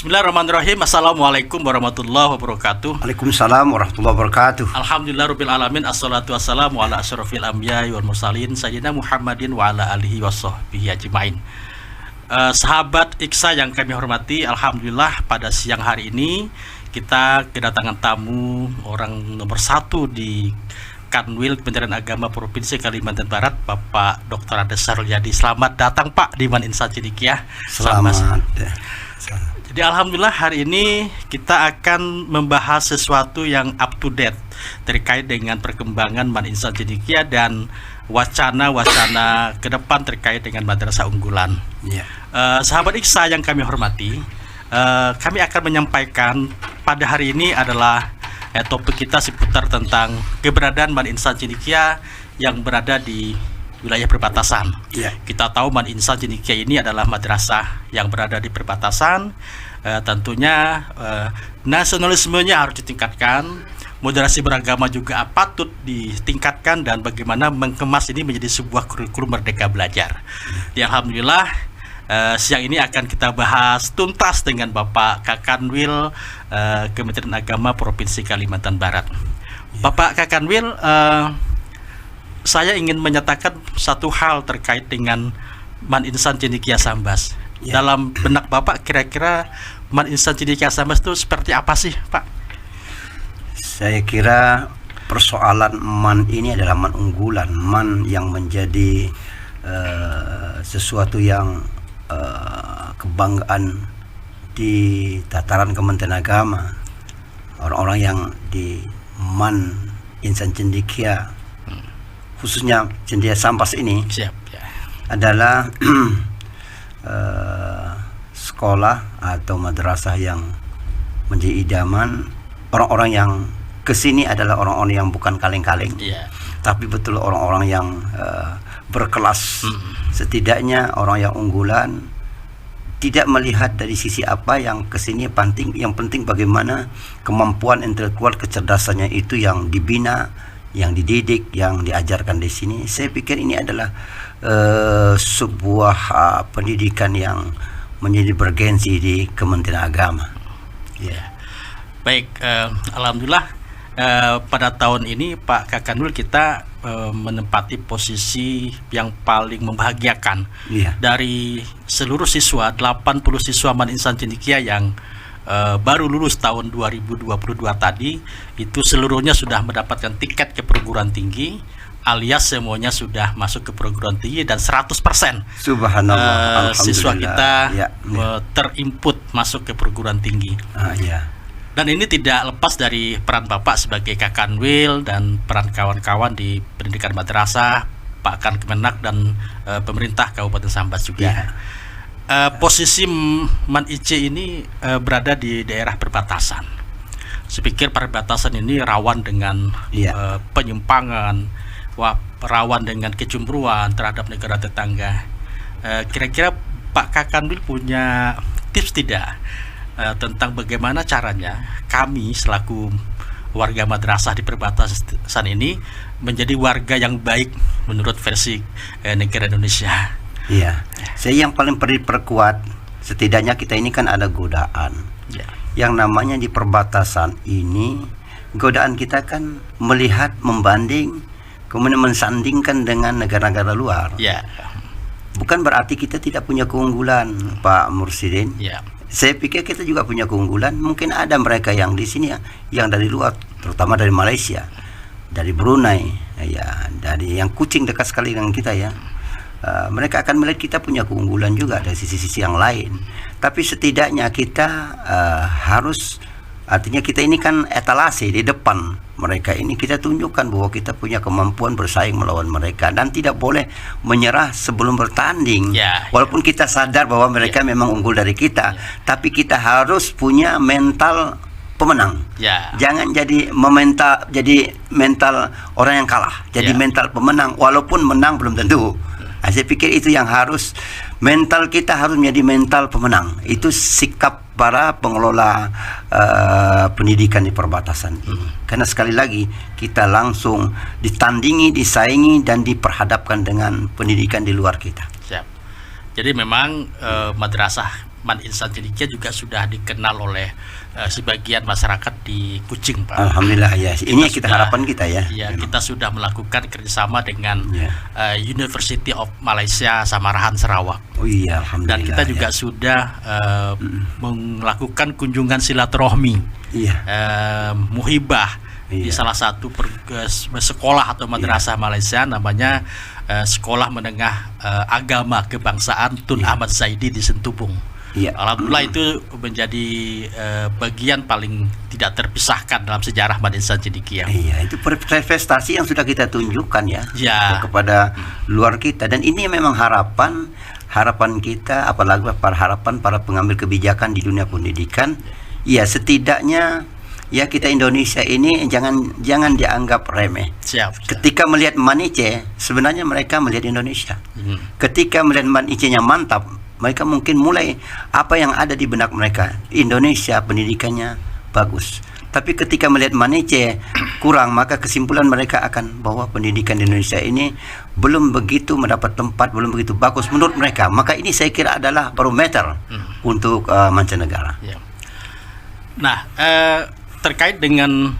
Bismillahirrahmanirrahim. Assalamualaikum warahmatullahi wabarakatuh. Waalaikumsalam warahmatullahi wabarakatuh. Alhamdulillahirabbil alamin. Assalatu wassalamu ala asyrofil anbiya'i wal mursalin sayyidina Muhammadin wa ala alihi washabbihi ajmain. Sahabat Iksa yang kami hormati, alhamdulillah pada siang hari ini kita kedatangan tamu orang nomor 1 di Kanwil Kementerian Agama Provinsi Kalimantan Barat, Bapak Dr. Ades Sarulyadi. Selamat datang Pak di Man Insan Cendekia. Selamat. Jadi alhamdulillah hari ini kita akan membahas sesuatu yang up to date terkait dengan perkembangan Man Insan Cendekia dan wacana-wacana ke depan terkait dengan madrasah unggulan. Sahabat Iksa yang kami hormati, kami akan menyampaikan pada hari ini adalah topik kita seputar tentang keberadaan Man Insan Cendekia yang berada di wilayah perbatasan. Kita tahu Man Insan Cendekia ini adalah madrasah yang berada di perbatasan. Tentunya nasionalismenya harus ditingkatkan, moderasi beragama juga patut ditingkatkan, dan bagaimana mengemas ini menjadi sebuah kurikulum merdeka belajar. Alhamdulillah siang ini akan kita bahas tuntas dengan Bapak Kakanwil Kementerian Agama Provinsi Kalimantan Barat. Bapak Kakanwil, saya ingin menyatakan satu hal terkait dengan Man Insan Cendekia Sambas. Dalam benak Bapak, kira-kira Man Insan Cendekia Sambas itu seperti apa sih, Pak? Saya kira persoalan Man ini adalah Man unggulan, Man yang menjadi sesuatu yang kebanggaan di tataran Kementerian Agama. Orang-orang yang di Man Insan Cendekia, khususnya Cendekia Sambas ini adalah sekolah atau madrasah yang menjadi idaman. Orang-orang yang kesini adalah orang-orang yang bukan kaleng-kaleng, tapi betul orang-orang yang berkelas. Setidaknya orang yang unggulan, tidak melihat dari sisi apa yang kesini penting. Yang penting bagaimana kemampuan intelektual, kecerdasannya itu yang dibina, yang dididik, yang diajarkan di sini. Saya pikir ini adalah sebuah pendidikan yang menjadi bergensi di Kementerian Agama. Baik, alhamdulillah pada tahun ini Pak Kakanwil kita menempati posisi yang paling membahagiakan. Dari seluruh siswa, 80 siswa Man Insan Cendekia yang baru lulus tahun 2022 tadi, itu seluruhnya sudah mendapatkan tiket ke perguruan tinggi, alias semuanya sudah masuk ke perguruan tinggi, dan 100% Subhanallah, siswa kita terinput masuk ke perguruan tinggi. Dan ini tidak lepas dari peran Bapak sebagai Kakanwil dan peran kawan-kawan di pendidikan madrasah, Pak Kankemenak, dan pemerintah Kabupaten Sambas juga. Posisi Man IC ini berada di daerah perbatasan. Saya pikir perbatasan ini rawan dengan penyimpangan, rawan dengan kecemburuan terhadap negara tetangga. Kira-kira Pak Kakanwil punya tips tidak tentang bagaimana caranya kami selaku warga madrasah di perbatasan ini menjadi warga yang baik menurut versi negara Indonesia? Saya yang paling perlu diperkuat, setidaknya kita ini kan ada godaan. Yang namanya di perbatasan ini, godaan kita kan melihat, membanding, kemudian mensandingkan dengan negara-negara luar. Bukan berarti kita tidak punya keunggulan, Pak Mursidin. Saya pikir kita juga punya keunggulan. Mungkin ada mereka yang di sini yang dari luar, terutama dari Malaysia, dari Brunei, dari yang Kuching dekat sekali dengan kita mereka akan melihat kita punya keunggulan juga dari sisi-sisi yang lain. Tapi setidaknya kita harus, artinya kita ini kan etalase di depan mereka ini, kita tunjukkan bahwa kita punya kemampuan bersaing melawan mereka, dan tidak boleh menyerah sebelum bertanding. Walaupun kita sadar bahwa mereka memang unggul dari kita, tapi kita harus punya mental pemenang. Jangan jadi mental orang yang kalah, jadi mental pemenang, walaupun menang belum tentu. Saya pikir itu yang harus, mental kita harus menjadi mental pemenang. Itu sikap para pengelola pendidikan di perbatasan ini. Karena sekali lagi kita langsung ditandingi, disaingi, dan diperhadapkan dengan pendidikan di luar kita. Jadi memang madrasah Man Insan Cendekia juga sudah dikenal oleh sebagian masyarakat di Kuching, Pak. Alhamdulillah ya. Ini kita harapan kita ya. Ya, kita sudah melakukan kerjasama dengan University of Malaysia Samarahan Sarawak. Oh iya, alhamdulillah. Dan kita juga sudah melakukan kunjungan silaturahmi, muhibah di salah satu sekolah atau madrasah Malaysia, namanya Sekolah Menengah Agama Kebangsaan Tun Ahmad Zaidi di Sentubung. Alhamdulillah itu menjadi bagian paling tidak terpisahkan dalam sejarah Man Insan Cendekia. Iya, itu prestasi yang sudah kita tunjukkan ya kepada luar kita, dan ini memang harapan kita, apalagi harapan para pengambil kebijakan di dunia pendidikan. Ya, setidaknya ya kita Indonesia ini jangan dianggap remeh. Ketika melihat Man Ice, sebenarnya mereka melihat Indonesia. Ketika melihat Man Ice-nya mantap, mereka mungkin mulai apa yang ada di benak mereka, Indonesia pendidikannya bagus. Tapi ketika melihat Man Ice kurang, maka kesimpulan mereka akan bahwa pendidikan di Indonesia ini belum begitu mendapat tempat, belum begitu bagus menurut mereka. Maka ini saya kira adalah barometer untuk mancanegara. Nah, terkait dengan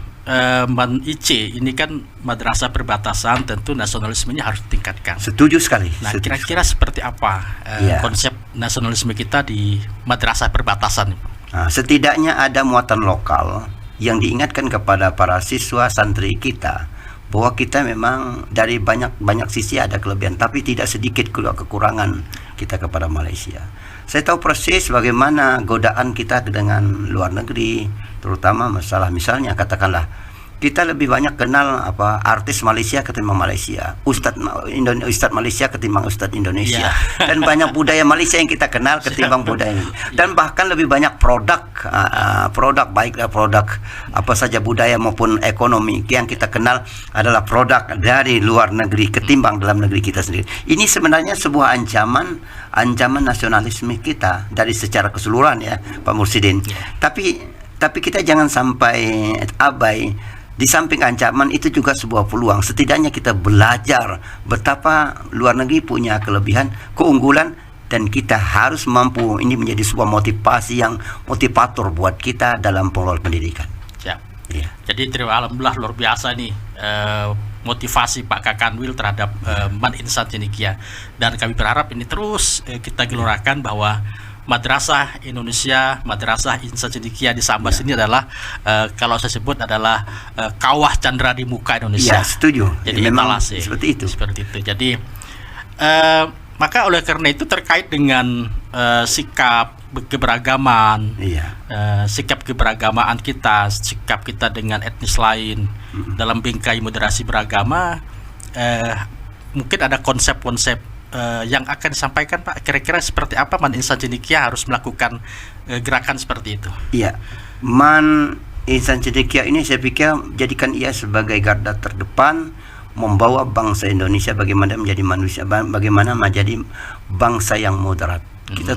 Man Ice ini kan madrasah perbatasan, tentu nasionalismenya harus ditingkatkan. Setuju sekali. Nah, kira-kira seperti apa konsep nasionalisme kita di madrasah perbatasan? Nah, setidaknya ada muatan lokal yang diingatkan kepada para siswa santri kita bahwa kita memang dari banyak sisi ada kelebihan, tapi tidak sedikit kekurangan kita kepada Malaysia. Saya tahu persis bagaimana godaan kita dengan luar negeri, terutama masalah misalnya katakanlah kita lebih banyak kenal artis Malaysia ketimbang Malaysia, Ustadz Malaysia ketimbang Ustadz Indonesia, dan banyak budaya Malaysia yang kita kenal ketimbang budaya ini. Dan bahkan lebih banyak produk baiklah produk apa saja budaya maupun ekonomi yang kita kenal adalah produk dari luar negeri ketimbang dalam negeri kita sendiri. Ini sebenarnya sebuah ancaman nasionalisme kita dari secara keseluruhan ya, Pak Mursidin. Tapi kita jangan sampai abai. Di samping ancaman itu juga sebuah peluang. Setidaknya kita belajar betapa luar negeri punya kelebihan, keunggulan, dan kita harus mampu ini menjadi sebuah motivator buat kita dalam pengelolaan pendidikan. Jadi alhamdulillah luar biasa nih motivasi Pak Kakanwil terhadap Man Insan Cendekia, dan kami berharap ini terus kita gelorakan bahwa Madrasah Indonesia, Madrasah Insan Cendekia di Sambas ini adalah kalau saya sebut adalah kawah candra di muka Indonesia. Setuju. Jadi memang seperti itu. Jadi maka oleh karena itu terkait dengan sikap keberagaman, sikap keberagamaan kita, sikap kita dengan etnis lain dalam bingkai moderasi beragama, mungkin ada konsep-konsep yang akan disampaikan, Pak. Kira-kira seperti apa Man Insan Cendekia harus melakukan gerakan seperti itu? Iya, Man Insan Cendekia ini saya pikir jadikan ia sebagai garda terdepan membawa bangsa Indonesia bagaimana menjadi manusia, bagaimana menjadi bangsa yang moderat. Kita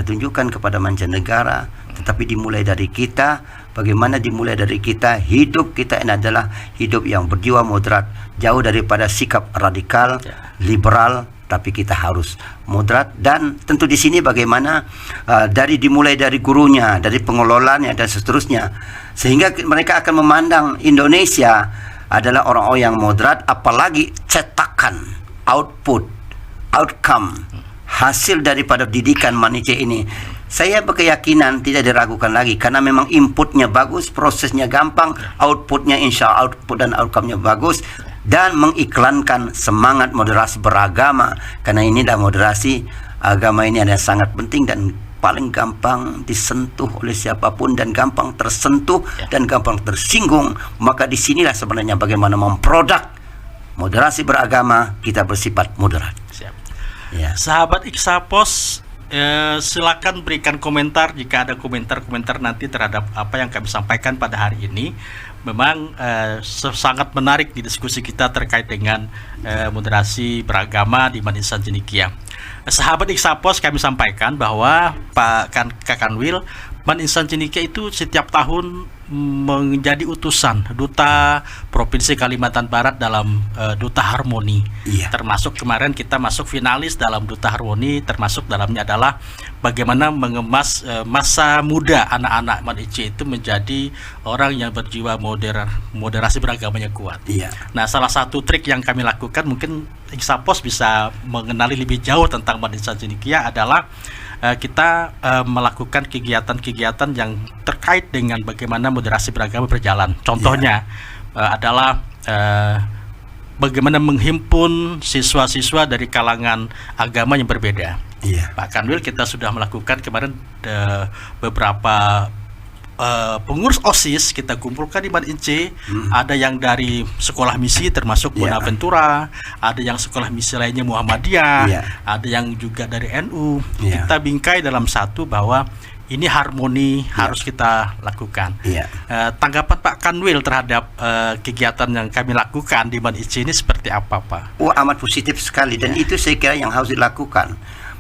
tunjukkan kepada mancanegara, tetapi dimulai dari kita. Bagaimana dimulai dari kita, hidup kita ini adalah hidup yang berjiwa moderat, jauh daripada sikap radikal, liberal, tapi kita harus moderat. Dan tentu di sini bagaimana dimulai dari gurunya, dari pengelolanya dan seterusnya, sehingga mereka akan memandang Indonesia adalah orang-orang yang moderat, apalagi cetakan, outcome, hasil daripada didikan Man Ice ini. Saya berkeyakinan tidak diragukan lagi, karena memang inputnya bagus, prosesnya gampang, outputnya insya Allah output dan outcome-nya bagus, dan mengiklankan semangat moderasi beragama. Karena ini adalah moderasi agama ini adalah sangat penting dan paling gampang disentuh oleh siapapun, dan gampang tersentuh dan gampang tersinggung. Maka disinilah sebenarnya bagaimana memproduk moderasi beragama kita bersifat moderat. Sahabat Iksapos, silakan berikan komentar jika ada komentar-komentar nanti terhadap apa yang kami sampaikan pada hari ini. Memang sangat menarik di diskusi kita terkait dengan moderasi beragama di Man Insan Cendekia. sahabat Iksapos kami sampaikan bahwa Pak Kakanwil, Man Insan Cendekia itu setiap tahun menjadi utusan duta Provinsi Kalimantan Barat dalam Duta Harmoni. Iya. Termasuk kemarin kita masuk finalis dalam Duta Harmoni, termasuk dalamnya adalah bagaimana mengemas masa muda anak-anak Man IC itu menjadi orang yang berjiwa moderasi beragamanya kuat. Iya. Nah, salah satu trik yang kami lakukan, mungkin Iksapos bisa mengenali lebih jauh tentang Man Insan Cendekia, adalah kita melakukan kegiatan-kegiatan yang terkait dengan bagaimana moderasi beragama berjalan. Contohnya adalah bagaimana menghimpun siswa-siswa dari kalangan agama yang berbeda. Pak Kanwil, kita sudah melakukan kemarin beberapa pengurus OSIS kita kumpulkan di Man IC. Ada yang dari sekolah misi termasuk Bonaventura, ada yang sekolah misi lainnya Muhammadiyah, ada yang juga dari NU. Kita bingkai dalam satu bahwa ini harmoni harus kita lakukan. Tanggapan Pak Kanwil terhadap kegiatan yang kami lakukan di Man IC ini seperti apa, Pak? Amat positif sekali, dan itu saya kira yang harus dilakukan.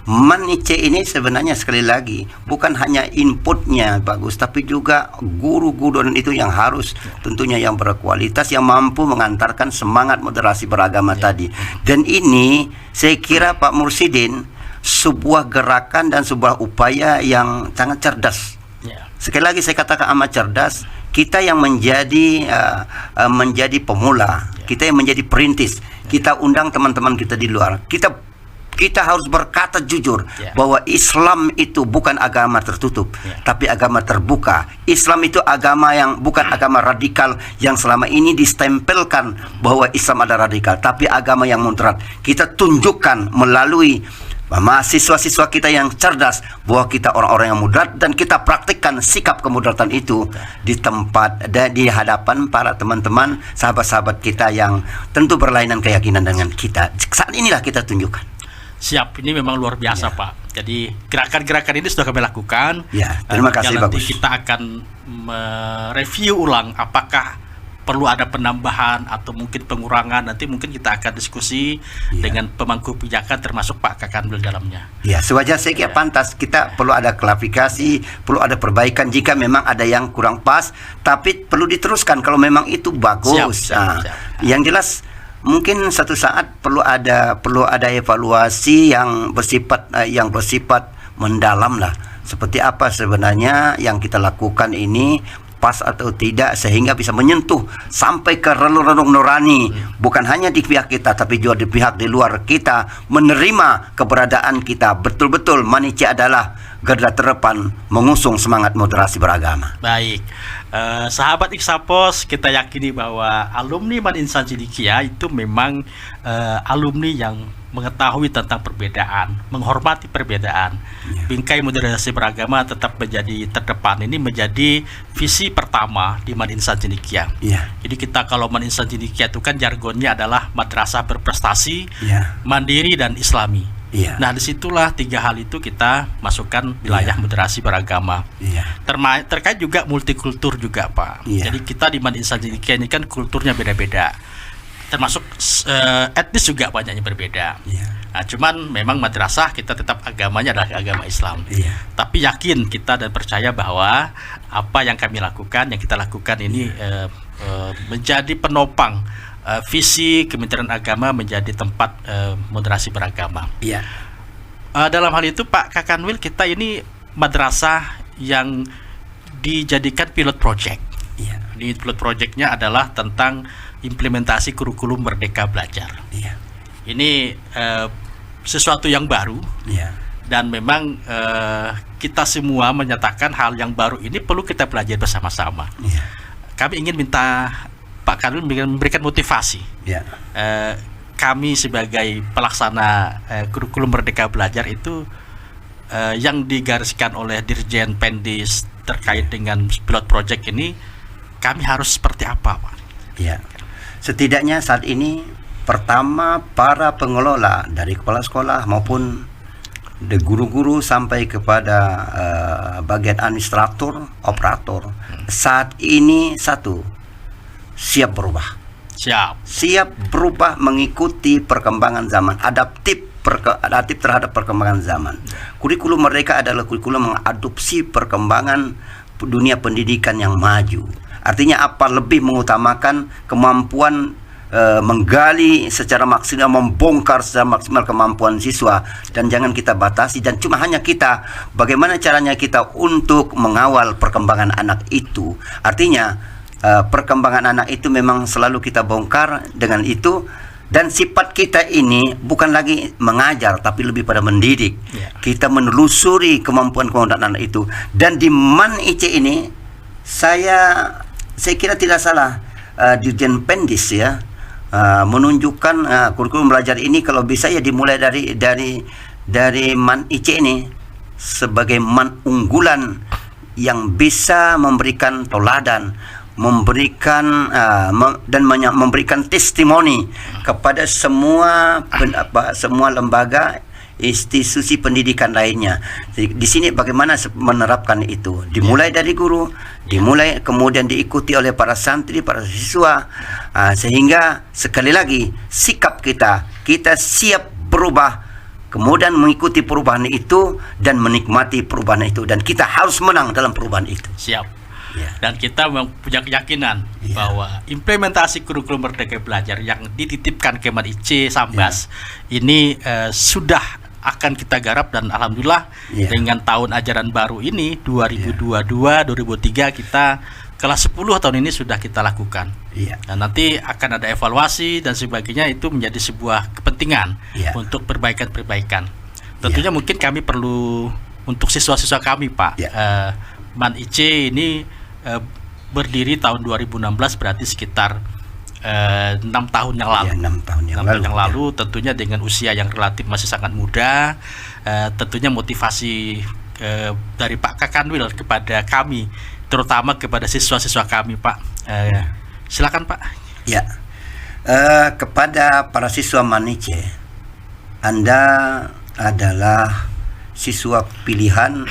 Man IC ini sebenarnya sekali lagi bukan hanya inputnya bagus, tapi juga guru-guru dan itu yang harus tentunya yang berkualitas, yang mampu mengantarkan semangat moderasi beragama tadi. Dan ini saya kira Pak Mursidin sebuah gerakan dan sebuah upaya yang sangat cerdas. Sekali lagi saya katakan amat cerdas. Kita yang menjadi menjadi pemula, kita yang menjadi perintis, kita undang teman-teman kita di luar. Kita harus berkata jujur bahwa Islam itu bukan agama tertutup, tapi agama terbuka. Islam itu agama yang bukan agama radikal yang selama ini distempelkan bahwa Islam ada radikal, tapi agama yang moderat. Kita tunjukkan melalui mahasiswa-siswa kita yang cerdas bahwa kita orang-orang yang moderat, dan kita praktikkan sikap kemudaratan itu di tempat dan di hadapan para teman-teman sahabat-sahabat kita yang tentu berlainan keyakinan dengan kita. Saat inilah kita tunjukkan. Siap, ini memang luar biasa, Pak. Jadi gerakan-gerakan ini sudah kami lakukan. Terima kasih, nanti bagus. kita akan mereview ulang apakah perlu ada penambahan atau mungkin pengurangan. Nanti mungkin kita akan diskusi dengan pemangku kebijakan termasuk Pak Kakanwil dalamnya. Sewajar saya kira pantas kita perlu ada klarifikasi, perlu ada perbaikan jika memang ada yang kurang pas, tapi perlu diteruskan kalau memang itu bagus. Siap. Yang jelas mungkin satu saat perlu ada evaluasi yang bersifat mendalam lah. Seperti apa sebenarnya yang kita lakukan ini, pas atau tidak, sehingga bisa menyentuh sampai ke relung-relung nurani, bukan hanya di pihak kita tapi juga di pihak di luar kita, menerima keberadaan kita. Betul-betul Man IC adalah garda terdepan mengusung semangat moderasi beragama. Baik, sahabat Iksapos, kita yakini bahwa alumni Man Insan Cendekia itu memang alumni yang mengetahui tentang perbedaan, menghormati perbedaan. Bingkai moderasi beragama tetap menjadi terdepan. Ini menjadi visi pertama di Man Insan Cendekia. Jadi kita kalau Man Insan Cendekia itu kan jargonnya adalah madrasah berprestasi, mandiri dan islami. Nah, disitulah tiga hal itu kita masukkan wilayah moderasi beragama. Terkait juga multikultur juga, Pak. Jadi kita di Man Insan Cendekia ini kan kulturnya beda-beda, termasuk etnis juga banyaknya berbeda. Nah, cuman memang madrasah kita tetap agamanya adalah agama Islam. Tapi yakin kita dan percaya bahwa apa yang kami lakukan, yang kita lakukan ini menjadi penopang visi Kementerian Agama menjadi tempat moderasi beragama. Dalam hal itu Pak Kakanwil, kita ini madrasah yang dijadikan pilot project. Di pilot projectnya adalah tentang implementasi kurikulum Merdeka Belajar. Ini sesuatu yang baru, dan memang kita semua menyatakan hal yang baru ini perlu kita pelajari bersama-sama. Kami ingin minta Pak Kanwil memberikan motivasi. Kami sebagai pelaksana kurikulum Merdeka Belajar itu yang digariskan oleh Dirjen Pendis terkait dengan pilot project ini, kami harus seperti apa, Pak? Setidaknya saat ini pertama para pengelola dari kepala sekolah maupun guru-guru sampai kepada bagian administrator, operator, saat ini siap berubah. Siap berubah mengikuti perkembangan zaman, adaptif adaptif terhadap perkembangan zaman. Kurikulum mereka adalah kurikulum mengadopsi perkembangan dunia pendidikan yang maju. Artinya apa? Lebih mengutamakan kemampuan menggali secara maksimal, membongkar secara maksimal kemampuan siswa, dan jangan kita batasi dan cuma hanya kita bagaimana caranya kita untuk mengawal perkembangan anak itu. Artinya perkembangan anak itu memang selalu kita bongkar dengan itu, dan sifat kita ini bukan lagi mengajar tapi lebih pada mendidik. Kita menelusuri kemampuan-kemampuan anak itu, dan di MAN IC ini saya kira tidak salah Dirjen Pendis ya menunjukkan kurikulum belajar ini kalau bisa ya dimulai dari MAN IC ini sebagai MAN unggulan yang bisa memberikan teladan, memberikan memberikan testimoni kepada semua lembaga institusi pendidikan lainnya. Di sini bagaimana menerapkan itu, dimulai dari guru, dimulai kemudian diikuti oleh para santri, para siswa, sehingga sekali lagi sikap kita siap berubah, kemudian mengikuti perubahan itu dan menikmati perubahan itu, dan kita harus menang dalam perubahan itu. Siap. Dan kita punya keyakinan bahwa implementasi kurikulum Merdeka Belajar yang dititipkan Keman IC Sambas ini sudah akan kita garap, dan alhamdulillah dengan tahun ajaran baru ini 2022-2023 kita kelas 10 tahun ini sudah kita lakukan. Dan nanti akan ada evaluasi dan sebagainya, itu menjadi sebuah kepentingan untuk perbaikan-perbaikan. Tentunya mungkin kami perlu untuk siswa-siswa kami Pak, MAN IC ini berdiri tahun 2016, berarti sekitar 6 tahun yang lalu. 6 tahun yang lalu tentunya dengan usia yang relatif masih sangat muda. Tentunya motivasi dari Pak Kakanwil kepada kami, terutama kepada siswa-siswa kami Pak, silakan Pak. Kepada para siswa MAN IC, Anda adalah siswa pilihan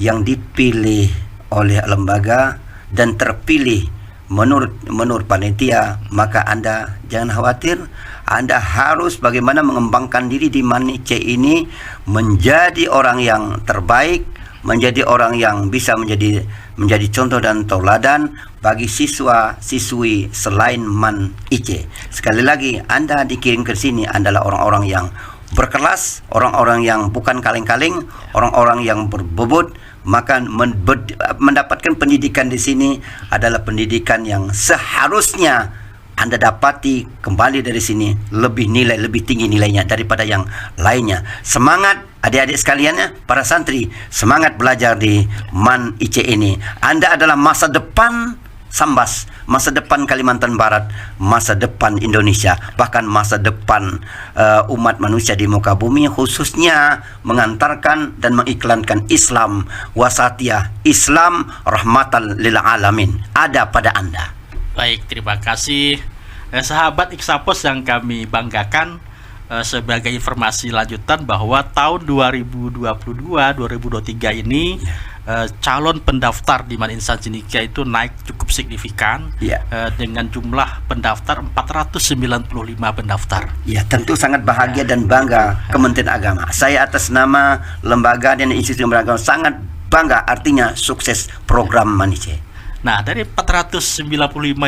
yang dipilih oleh lembaga dan terpilih menurut panitia, maka Anda jangan khawatir. Anda harus bagaimana mengembangkan diri di MAN IC ini menjadi orang yang terbaik, menjadi orang yang bisa menjadi contoh dan tauladan bagi siswa-siswi selain MAN IC. Sekali lagi, Anda dikirim ke sini adalah orang-orang yang berkelas, orang-orang yang bukan kaleng-kaleng, orang-orang yang berbobot, maka mendapatkan pendidikan di sini adalah pendidikan yang seharusnya Anda dapati kembali dari sini lebih tinggi nilainya daripada yang lainnya. Semangat adik-adik sekaliannya, para santri, semangat belajar di MAN IC ini. Anda adalah masa depan Sambas, masa depan Kalimantan Barat, masa depan Indonesia, bahkan masa depan umat manusia di muka bumi, khususnya mengantarkan dan mengiklankan Islam wasatiyah, Islam rahmatan lil alamin ada pada Anda. Baik, terima kasih sahabat Iksapos yang kami banggakan. Sebagai informasi lanjutan bahwa tahun 2022-2023 ini calon pendaftar di MAN Insan Cendekia itu naik cukup signifikan, dengan jumlah pendaftar 495 pendaftar. Tentu sangat bahagia dan bangga Kementerian Agama. Saya atas nama lembaga dan institusi agama sangat bangga, artinya sukses program MAN IC. Nah, dari 495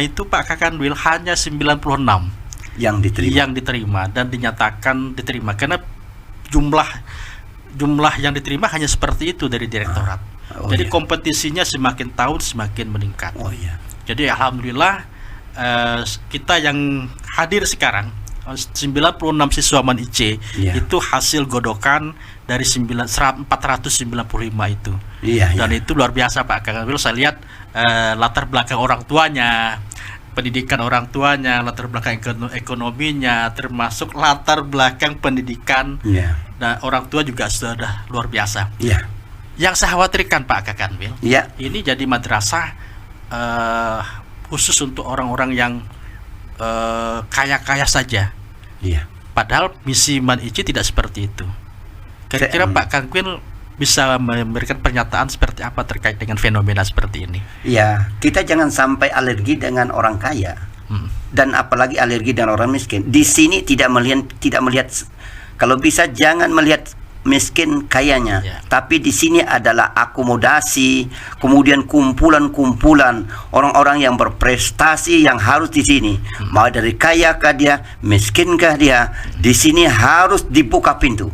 itu Pak Kakanwil hanya 96 yang diterima dan dinyatakan diterima, karena jumlah yang diterima hanya seperti itu dari direktorat. Jadi kompetisinya semakin tahun semakin meningkat. Jadi alhamdulillah kita yang hadir sekarang 96 siswa MAN IC itu hasil godokan dari 495 itu. Dan itu luar biasa Pak Kakanwil. Saya lihat latar belakang orang tuanya, pendidikan orang tuanya, latar belakang ekonominya, termasuk latar belakang pendidikan dan orang tua juga sudah luar biasa. Yang saya khawatirkan Pak Kakanwil, ini jadi madrasah khusus untuk orang-orang yang kaya-kaya saja. Padahal misi MAN IC tidak seperti itu. Kira-kira Pak Kakanwil bisa memberikan pernyataan seperti apa terkait dengan fenomena seperti ini? Kita jangan sampai alergi dengan orang kaya, dan apalagi alergi dengan orang miskin. Di sini tidak melihat Kalau bisa jangan melihat miskin kayanya, tapi di sini adalah akomodasi, kemudian kumpulan-kumpulan orang-orang yang berprestasi yang harus di sini. Mau dari kaya kah dia, miskinkah dia, di sini harus dibuka pintu.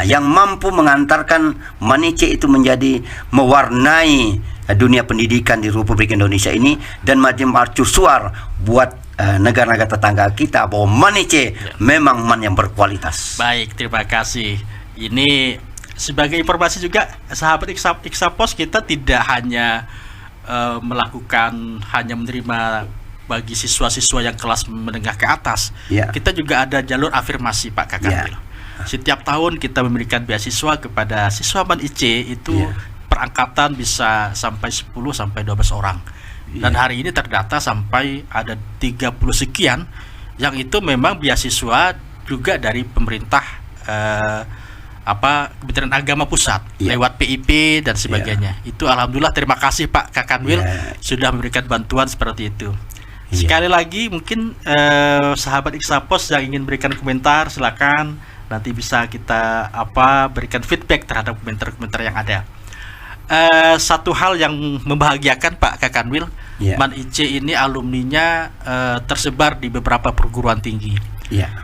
Yang mampu mengantarkan Manice itu menjadi mewarnai dunia pendidikan di Republik Indonesia ini dan macam mercusuar buat negara-negara tetangga kita bahwa Manice memang man yang berkualitas. Baik, terima kasih. Ini sebagai informasi juga, sahabat Iksapos, kita tidak hanya hanya menerima bagi siswa-siswa yang kelas menengah ke atas. Kita juga ada jalur afirmasi, Pak Kakanwil. Setiap tahun kita memberikan beasiswa kepada siswa Manice itu per angkatan bisa sampai 10 sampai 12 orang. Dan hari ini terdata sampai ada 30 sekian yang itu memang beasiswa juga dari pemerintah Kementerian Agama Pusat lewat PIP dan sebagainya. Itu alhamdulillah, terima kasih Pak Kakanwil sudah memberikan bantuan seperti itu. Sekali lagi mungkin sahabat Iksapos yang ingin berikan komentar silakan, nanti bisa kita berikan feedback terhadap komentar-komentar yang ada. Satu hal yang membahagiakan Pak Kakanwil, Manice ini alumninya tersebar di beberapa perguruan tinggi.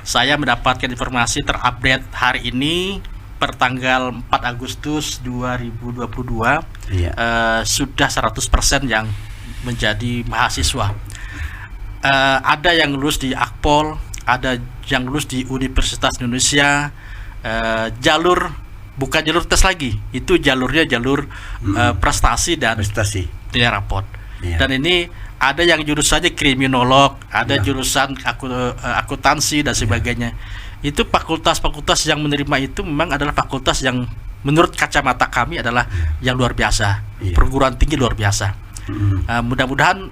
Saya mendapatkan informasi terupdate hari ini per tanggal 4 Agustus 2022 sudah 100% yang menjadi mahasiswa. Ada yang lulus di Akpol, ada yang lulus di Universitas Indonesia. Bukan jalur tes lagi, itu jalurnya jalur prestasi dan nilai raport. Dan ini ada yang jurusannya kriminolog, ada jurusan akuntansi dan sebagainya. Itu fakultas-fakultas yang menerima itu memang adalah fakultas yang menurut kacamata kami adalah yang luar biasa, perguruan tinggi luar biasa. Mudah-mudahan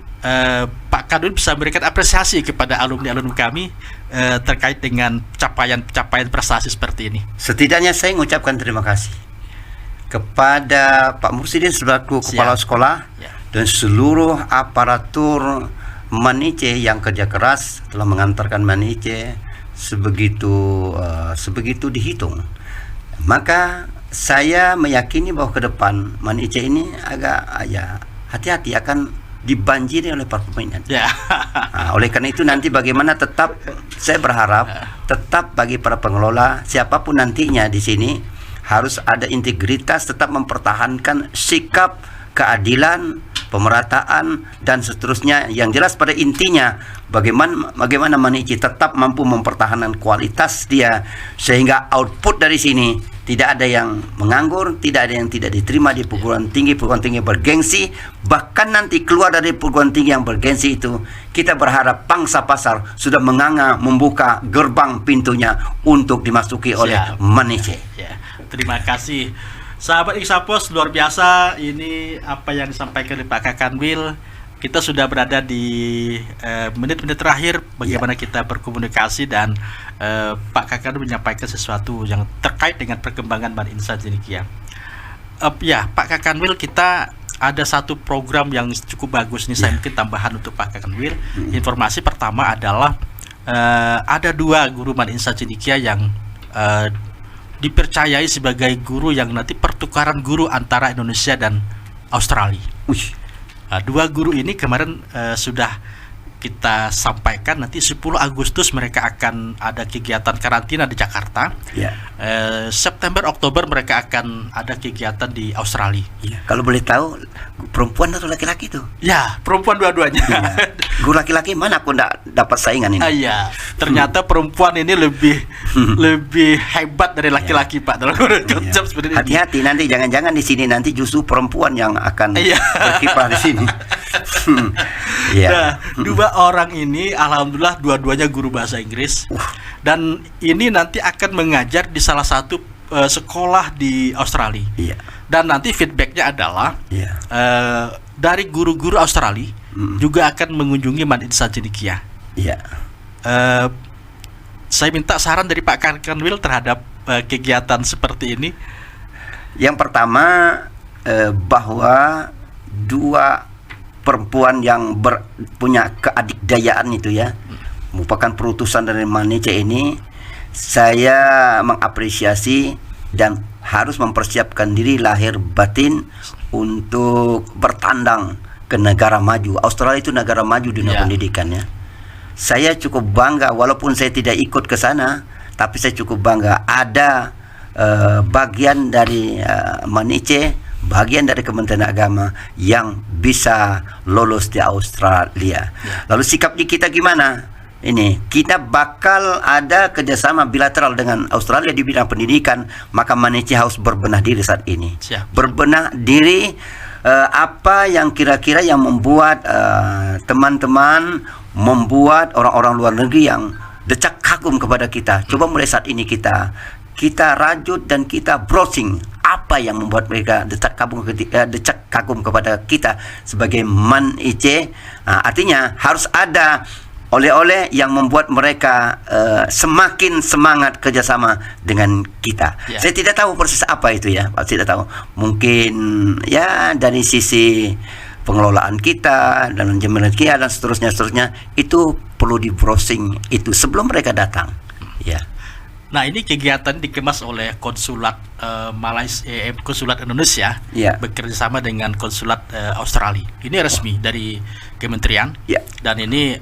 Pak Kadun bisa memberikan apresiasi kepada alumni-alumni kami terkait dengan capaian prestasi seperti ini. Setidaknya saya mengucapkan terima kasih kepada Pak Mursidin selaku kepala sekolah dan seluruh aparatur Manice yang kerja keras telah mengantarkan Manice sebegitu dihitung. Maka saya meyakini bahwa ke depan Manice ini agak hati-hati akan dibanjiri oleh permainan. Oleh karena itu nanti bagaimana tetap saya berharap tetap bagi para pengelola siapapun nantinya di sini harus ada integritas, tetap mempertahankan sikap keadilan, pemerataan dan seterusnya. Yang jelas pada intinya bagaimana Manice tetap mampu mempertahankan kualitas dia sehingga output dari sini tidak ada yang menganggur, tidak ada yang tidak diterima di perguruan tinggi bergengsi. Bahkan nanti keluar dari perguruan tinggi yang bergengsi itu, kita berharap pangsa pasar sudah menganga membuka gerbang pintunya untuk dimasuki oleh Manice. Terima kasih sahabat Iksapos, luar biasa ini apa yang disampaikan oleh Pak Kakanwil. Kita sudah berada di menit-menit terakhir bagaimana kita berkomunikasi dan Pak Kakanwil menyampaikan sesuatu yang terkait dengan perkembangan Man Insan Cendekia. Pak Kakanwil, kita ada satu program yang cukup bagus nih. Saya mungkin tambahan untuk Pak Kakanwil. Informasi pertama adalah ada 2 guru Man Insan Cendekia yang dipercayai sebagai guru yang nanti pertukaran guru antara Indonesia dan Australia. 2 guru ini kemarin sudah kita sampaikan, nanti 10 Agustus mereka akan ada kegiatan karantina di Jakarta. September Oktober mereka akan ada kegiatan di Australia. Kalau boleh tahu perempuan atau laki-laki tuh? Perempuan dua-duanya. Guru laki-laki mana pun dapat saingan ini. Ternyata perempuan ini lebih hebat dari laki-laki, Pak, dalam konsep seperti ini. Hati-hati nanti jangan-jangan di sini nanti justru perempuan yang akan berkiprah di sini. Nah, 2 orang ini alhamdulillah dua-duanya guru bahasa Inggris. Dan ini nanti akan mengajar di salah satu sekolah di Australia. Dan nanti feedbacknya adalah dari guru-guru Australia juga akan mengunjungi Man Insan Cendekia. Saya minta saran dari Pak Kakanwil terhadap kegiatan seperti ini. Yang pertama bahwa 2 perempuan yang punya keadikdayaan itu merupakan perutusan dari Manice ini, saya mengapresiasi dan harus mempersiapkan diri lahir batin untuk bertandang ke negara maju. Australia itu negara maju dunia pendidikan ya. Saya cukup bangga walaupun saya tidak ikut ke sana, tapi saya cukup bangga ada bagian dari MAN-IC, bagian dari Kementerian Agama yang bisa lolos di Australia. Lalu sikap di kita gimana? Ini kita bakal ada kerjasama bilateral dengan Australia di bidang pendidikan, maka MAN-IC harus berbenah diri saat ini. Berbenah diri apa yang kira-kira yang membuat teman-teman, membuat orang-orang luar negeri yang decak kagum kepada kita. Coba mulai saat ini kita rajut dan kita browsing apa yang membuat mereka decak kagum kepada kita sebagai MAN-IC. Artinya harus ada oleh-oleh yang membuat mereka semakin semangat kerjasama dengan kita. Saya tidak tahu persis apa itu ya, saya tidak tahu. Mungkin ya dari sisi pengelolaan kita dan manajemen kita dan seterusnya itu perlu di browsing itu sebelum mereka datang. Ya. Nah, ini kegiatan dikemas oleh konsulat Malaysia, konsulat Indonesia bekerja sama dengan konsulat Australia. Ini resmi dari kementerian. Dan ini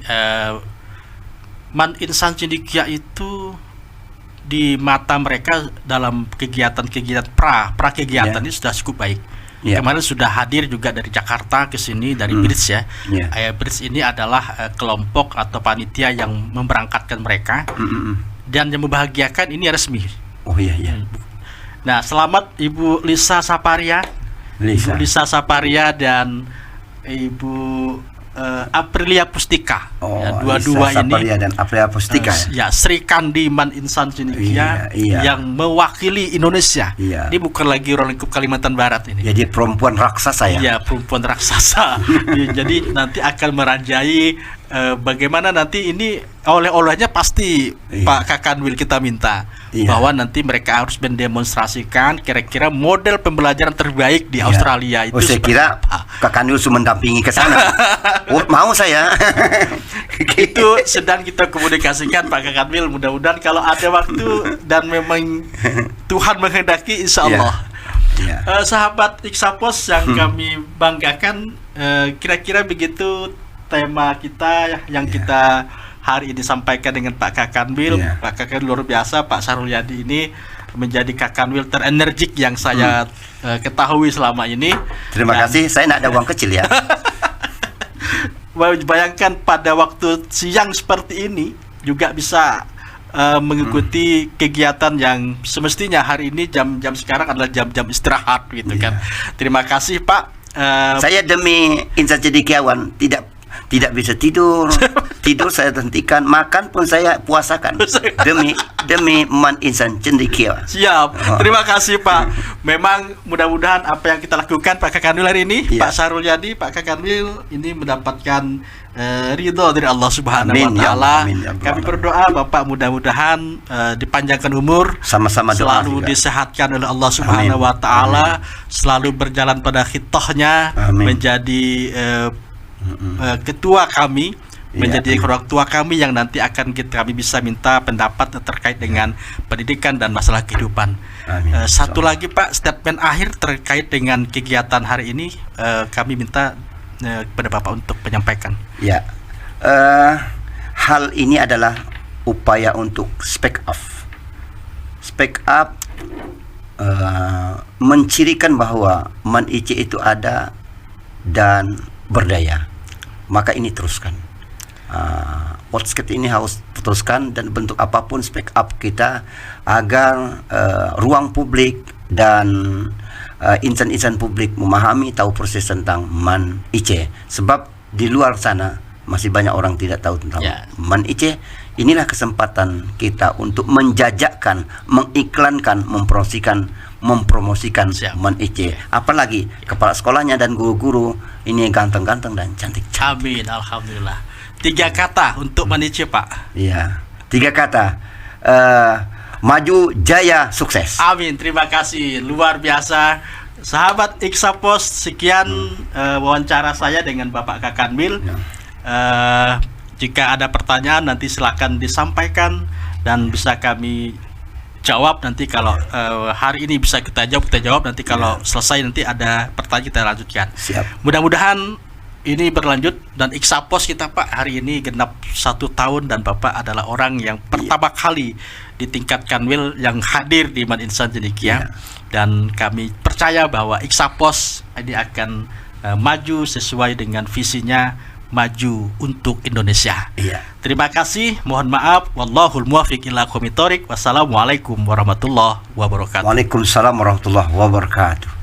MAN Insan Cendekia itu di mata mereka dalam kegiatan-kegiatan pra-kegiatan ini sudah cukup baik. Kemarin sudah hadir juga dari Jakarta ke sini dari BRIDS ya. BRIDS ini adalah kelompok atau panitia yang memberangkatkan mereka. Dan yang membahagiakan ini resmi. Nah, selamat Ibu Lisa Saparia, Ibu Lisa Saparia dan Ibu Aprilia Pustika. Dua-dua Lisa ini Saparia dan Aprilia Pustika Sri Kandi MAN Insan Cendekia yang mewakili Indonesia. Ini bukan lagi orang lingkup Kalimantan Barat ini. Jadi perempuan raksasa ya. Iya, perempuan raksasa. Jadi nanti akan merajai bagaimana nanti ini oleh-olehnya pasti Pak Kakanwil kita minta bahwa nanti mereka harus mendemonstrasikan kira-kira model pembelajaran terbaik di Australia itu. Saya kira Kakanwil sudah mendampingi ke sana. Mau saya. Itu sedang kita komunikasikan Pak Kakanwil, mudah-mudahan kalau ada waktu dan memang Tuhan menghendaki, insya Allah. Sahabat Iksapos yang kami banggakan, kira-kira begitu tema kita yang kita hari ini sampaikan dengan Pak Kakanwil. Pak Kakanwil luar biasa. Pak Syahrul Yadi ini menjadi Kakanwil terenergik yang saya ketahui selama ini. Terima kasih. Saya tidak ada uang kecil ya. Bayangkan pada waktu siang seperti ini juga bisa mengikuti kegiatan yang semestinya hari ini jam sekarang adalah jam-jam istirahat gitu kan. Terima kasih Pak. Saya demi Insan Cendekiawan tidak bisa tidur saya hentikan, makan pun saya puasakan demi MAN Insan Cendekia. Siap. Terima kasih Pak. Memang mudah-mudahan apa yang kita lakukan Pak Kakanwil hari ini, Pak Syahrul Yadi, Pak Kakanwil ini mendapatkan ridho dari Allah Subhanahu wa taala. Kami berdoa Bapak mudah-mudahan dipanjangkan umur, sama-sama selalu disehatkan oleh Allah Subhanahu wa taala, selalu berjalan pada khitohnya, menjadi ketua kami, menjadi orang tua kami yang nanti akan kami bisa minta pendapat terkait dengan pendidikan dan masalah kehidupan. Satu lagi Pak, statement akhir terkait dengan kegiatan hari ini, kami minta kepada Bapak untuk menyampaikan. Hal ini adalah upaya untuk speak up, mencirikan bahwa MAN-IC itu ada dan berdaya, maka ini teruskan. Podcast ini harus teruskan dan bentuk apapun speak up kita agar ruang publik dan insan-insan publik memahami, tahu proses tentang MAN-IC. Sebab di luar sana masih banyak orang tidak tahu tentang MAN-IC. Inilah kesempatan kita untuk menjajakkan, mengiklankan, mempromosikan MAN-IC. Apalagi kepala sekolahnya dan guru-guru ini ganteng-ganteng dan cantik. Amin, alhamdulillah. 3 kata untuk MAN-IC Pak. 3 kata. Maju, jaya, sukses. Amin, terima kasih. Luar biasa. Sahabat Iksapos, sekian wawancara saya dengan Bapak Kakanwil. Jika ada pertanyaan nanti silakan disampaikan dan bisa kami jawab nanti kalau hari ini bisa kita jawab nanti kalau selesai nanti ada pertanyaan kita lanjutkan. Siap. Mudah-mudahan ini berlanjut dan Iksapos kita Pak hari ini genap 1 tahun dan Bapak adalah orang yang pertama kali di tingkat Kanwil yang hadir di Man Insan Cendekia dan kami percaya bahwa Iksapos ini akan maju sesuai dengan visinya, maju untuk Indonesia. Terima kasih, mohon maaf, wallahul muwaffiq ila aqwamit thoriq. Wassalamualaikum warahmatullahi wabarakatuh. Waalaikumsalam warahmatullahi wabarakatuh.